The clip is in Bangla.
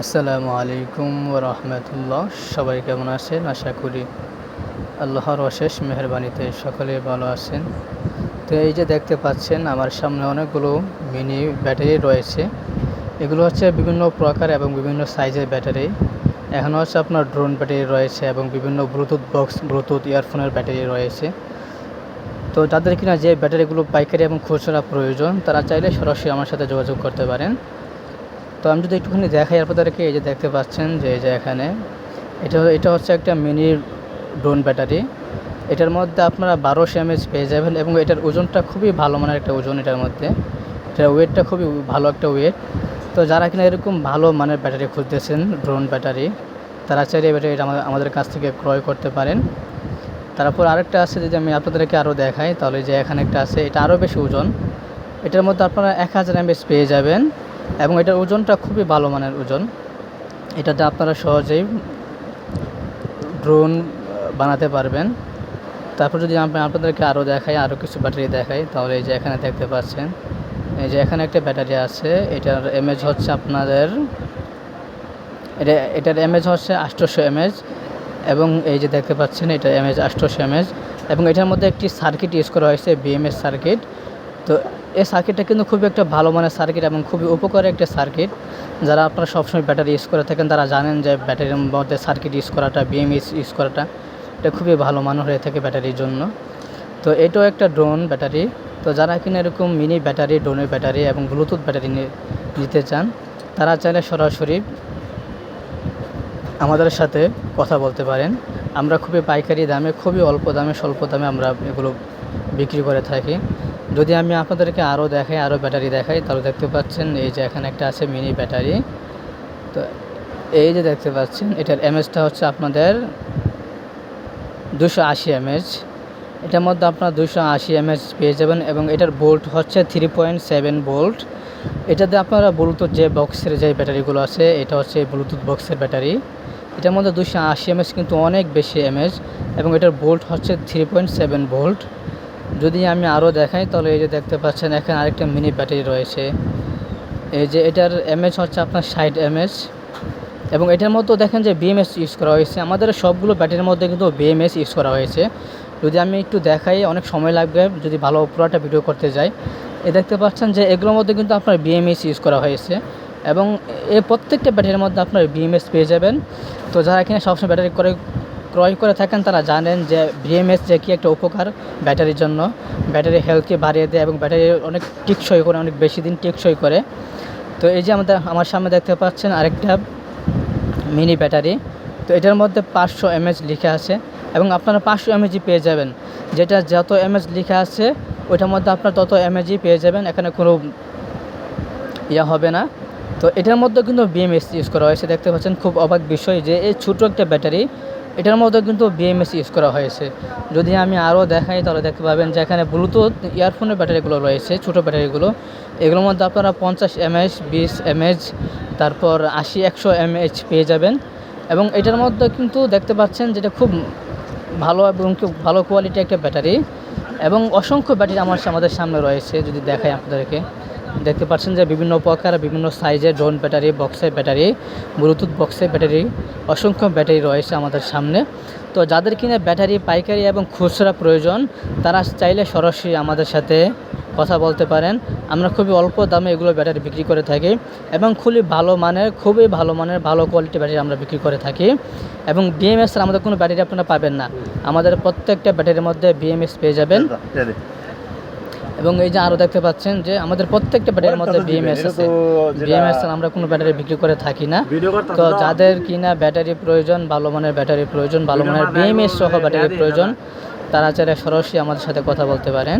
আসসালামু আলাইকুম রহমতুল্লাহ। সবাই কেমন আছেন? আশা করি আল্লাহর অশেষ মেহেরবানিতে সকলে ভালো আছেন। তো এই যে দেখতে পাচ্ছেন আমার সামনে অনেকগুলো মিনি ব্যাটারি রয়েছে। এগুলো হচ্ছে বিভিন্ন প্রকার এবং বিভিন্ন সাইজের ব্যাটারি। এখানে হচ্ছে আপনার ড্রোন ব্যাটারি রয়েছে এবং বিভিন্ন ব্লুটুথ বক্স, ব্লুটুথ ইয়ারফোনের ব্যাটারি রয়েছে। তো যাদের কিনা যে ব্যাটারিগুলো পাইকারি এবং খুচরা প্রয়োজন তারা চাইলে সরাসরি আমার সাথে যোগাযোগ করতে পারেন। তো আমি যদি একটুখানি দেখাই আপনাদেরকে, এই যে দেখতে পাচ্ছেন যে এই যে এখানে এটা হচ্ছে একটা মিনি ড্রোন ব্যাটারি। এটার মধ্যে আপনারা 1200 mAh পেয়ে যাবেন এবং এটার ওজনটা খুবই ভালো মানের একটা ওজন। এটার মধ্যে এটার ওয়েটটা খুবই ভালো একটা ওয়েট। তো যারা কিনা এরকম ভালো মানের ব্যাটারি খুঁজতেছেন, ড্রোন ব্যাটারি, তারা চাইলে এই ব্যাটারিটা আমাদের কাছ থেকে ক্রয় করতে পারেন। তারপর আরেকটা আছে, যদি আমি আপনাদেরকে আরও দেখাই তাহলে যে এখানে একটা আছে, এটা আরও বেশি ওজন। এটার মধ্যে আপনারা 1000 mAh পেয়ে যাবেন এবং এটার ওজনটা খুবই ভালো মানের ওজন। এটাতে আপনারা সহজেই ড্রোন বানাতে পারবেন। তারপর যদি আমি আপনাদেরকে আরও দেখাই, আরও কিছু ব্যাটারি দেখাই, তাহলে এই যে এখানে দেখতে পাচ্ছেন, এই যে এখানে একটা ব্যাটারি আছে। এটার এমএজ হচ্ছে আপনাদের এটার এমএজ হচ্ছে 800 mAh এবং এই যে দেখতে পাচ্ছেন এটার এমএজ 800 mAh এবং এটার মধ্যে একটি সার্কিট ইউজ করা হয়েছে, বিএমএস সার্কিট। তো এই সার্কিটটা কিন্তু খুবই একটা ভালো মানের সার্কিট এবং খুবই উপকারী একটা সার্কিট। যারা আপনারা সবসময় ব্যাটারি ইউজ করে থাকেন তারা জানেন যে ব্যাটারির মধ্যে সার্কিট ইউজ করাটা, বিএমএস ইউজ করাটা, এটা খুবই ভালো মানের হয়ে থাকে ব্যাটারির জন্য। তো এটাও একটা ড্রোন ব্যাটারি। তো যারা কিনা এরকম মিনি ব্যাটারি, ড্রোনের ব্যাটারি এবং ব্লুটুথ ব্যাটারি নিতে চান তারা চাইলে সরাসরি আমাদের সাথে কথা বলতে পারেন। আমরা খুবই পাইকারি দামে, খুবই অল্প দামে, স্বল্প দামে আমরা এগুলো বিক্রি করে থাকি। যদি আমি আপনাদেরকে আরও দেখাই, আরও ব্যাটারি দেখাই, তাহলে দেখতে পাচ্ছেন এই যে এখানে একটা আছে মিনি ব্যাটারি। তো এই যে দেখতে পাচ্ছেন এটার এমএজটা হচ্ছে আপনাদের 280 mAh। এটার মধ্যে আপনার 280 mAh পেয়ে যাবেন এবং এটার ভোল্ট হচ্ছে 3.7 ভোল্ট। এটাতে আপনারা ব্লুটুথ যে বক্সের যে ব্যাটারিগুলো আছে, এটা হচ্ছে ব্লুটুথ বক্সের ব্যাটারি। এটার মধ্যে 280 mAh কিন্তু অনেক বেশি mAh এবং এটার ভোল্ট হচ্ছে 3.7 ভোল্ট। যদি আমি আরও দেখাই তাহলে এই যে দেখতে পাচ্ছেন এখানে আরেকটা মিনি ব্যাটারি রয়েছে। এই যে এটার এমএচ হচ্ছে আপনার 60 mAh এবং এটার মধ্যেও দেখেন যে বিএমএস ইউজ করা হয়েছে। আমাদের সবগুলো ব্যাটারির মধ্যে কিন্তু বিএমএস ইউজ করা হয়েছে। যদি আমি একটু দেখাই অনেক সময় লাগবে যদি ভালো পুরোটা ভিডিও করতে যাই। দেখতে পাচ্ছেন যে এগুলোর মধ্যে কিন্তু আপনার বিএমএস ইউজ করা হয়েছে এবং এই প্রত্যেকটা ব্যাটারির মধ্যে আপনার বিএমএস পেয়ে যাবেন। তো যারা কিনা সবসময় ব্যাটারি ক্রয় করে থাকেন তারা জানেন যে বিএমএস যে কী একটা উপকার ব্যাটারির জন্য। ব্যাটারি হেলথকে বাড়িয়ে দেয় এবং ব্যাটারি অনেক টেকসই করে, অনেক বেশি দিন টেকসই করে। তো এই যে আমার সামনে দেখতে পাচ্ছেন আরেকটা মিনি ব্যাটারি। তো এটার মধ্যে 500 mAh লেখা আছে এবং আপনারা 500 mAh পেয়ে যাবেন। যেটা যত mAh লেখা আছে ওইটার মধ্যে আপনার তত mAh পেয়ে যাবেন, এখানে কোনো হবে না। তো এটার মধ্যে কিন্তু বিএমএস ইউজ করা হয়েছে। দেখতে পাচ্ছেন খুব অবাক বিষয় যে এই ছোটো একটা ব্যাটারি, এটার মধ্যে কিন্তু বিএমএস ইউজ করা হয়েছে। যদি আমি আরও দেখাই তাহলে দেখতে পাবেন যে এখানে ব্লুটুথ ইয়ারফোনের ব্যাটারিগুলো রয়েছে, ছোটো ব্যাটারিগুলো। এগুলোর মধ্যে আপনারা 50 mAh, 20 mAh, তারপর 80-100 mAh পেয়ে যাবেন এবং এটার মধ্যে কিন্তু দেখতে পাচ্ছেন যেটা খুব ভালো এবং খুব ভালো কোয়ালিটি একটা ব্যাটারি এবং অসংখ্য ব্যাটারি আমাদের সামনে রয়েছে। যদি দেখাই আপনাদেরকে, দেখতে পাচ্ছেন যে বিভিন্ন প্রকার, বিভিন্ন সাইজের ড্রোন ব্যাটারি, বক্সের ব্যাটারি, ব্লুটুথ বক্সের ব্যাটারি, অসংখ্য ব্যাটারি রয়েছে আমাদের সামনে। তো যাদের কিনা ব্যাটারি পাইকারি এবং খুচরা প্রয়োজন তারা চাইলে সরাসরি আমাদের সাথে কথা বলতে পারেন। আমরা খুবই অল্প দামে এগুলো ব্যাটারি বিক্রি করে থাকি এবং খুবই ভালো মানের ভালো কোয়ালিটির ব্যাটারি আমরা বিক্রি করে থাকি এবং বিএমএস আমাদের কোনো ব্যাটারি আপনারা পাবেন না। আমাদের প্রত্যেকটা ব্যাটারির মধ্যে বিএমএস পেয়ে যাবেন এবং এই যে আরও দেখতে পাচ্ছেন যে আমাদের প্রত্যেকটা ব্যাটারির মধ্যে বিএমএস আছে। বিএমএস আমরা কোনো ব্যাটারি বিক্রি করে থাকি না। তো যাদের কিনা ব্যাটারি প্রয়োজন, ভালো মানের ব্যাটারি প্রয়োজন, ভালো মানের বিএমএস সহ ব্যাটারি প্রয়োজন, তারা চাইলে সরাসরি আমাদের সাথে কথা বলতে পারেন।